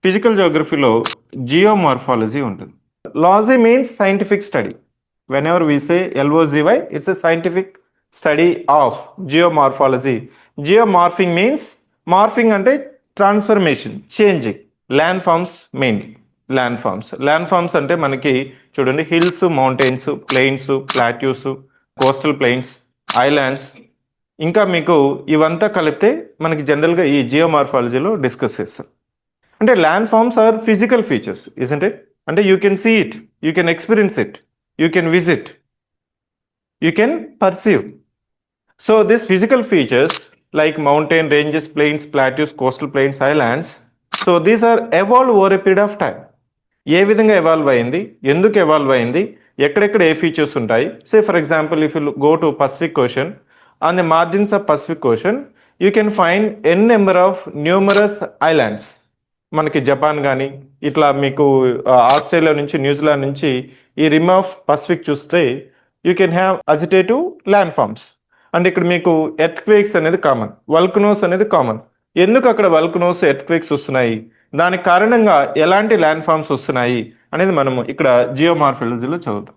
Physical జియోగ్రఫీలో geomorphology ఉంటుంది. Logy means scientific study. Whenever we say L O G Y, it's a scientific study of geomorphology. Geomorphing means, morphing అంటే transformation, changing. Land forms mainly. Land forms అంటే మనకి చూడండి, hills, mountains, plains, plateaus, coastal plains, islands, ఇంకా మీకు ఇవంతా కలిపితే మనకి జనరల్గా ఈ జియోమార్ఫాలజీలో డిస్కస్ చేస్తాం. అంటే land forms are physical features, isn't it? అంటే you can see it, you can experience it, you can visit, you can perceive. So this physical features like mountain ranges, plains, plateaus, coastal plains, islands, so these are evolve over a period of time. ఏ విధంగా evolve అయింది, ఎందుకు evolve అయింది, ఎక్కడెక్కడ ఏ features ఉంటాయి. Say for example, if you go to Pacific Ocean, on the margins of Pacific Ocean you can find an number of numerous islands. మనకి Japan కానీ ఇట్లా మీకు ఆస్ట్రేలియా నుంచి, న్యూజిలాండ్ నుంచి ఈ రిమ్ ఆఫ్ పసిఫిక్ చూస్తే you can have agitative land forms. అంటే ఇక్కడ మీకు ఎర్త్ క్వేక్స్ అనేది కామన్, వల్కనోస్ అనేది కామన్. ఎందుకు అక్కడ వల్కనోస్, ఎర్త్ క్వేక్స్ వస్తున్నాయి, దానికి కారణంగా ఎలాంటి ల్యాండ్ ఫార్మ్స్ వస్తున్నాయి అనేది మనము ఇక్కడ జియోమార్ఫాలజీలో చదువుతాం.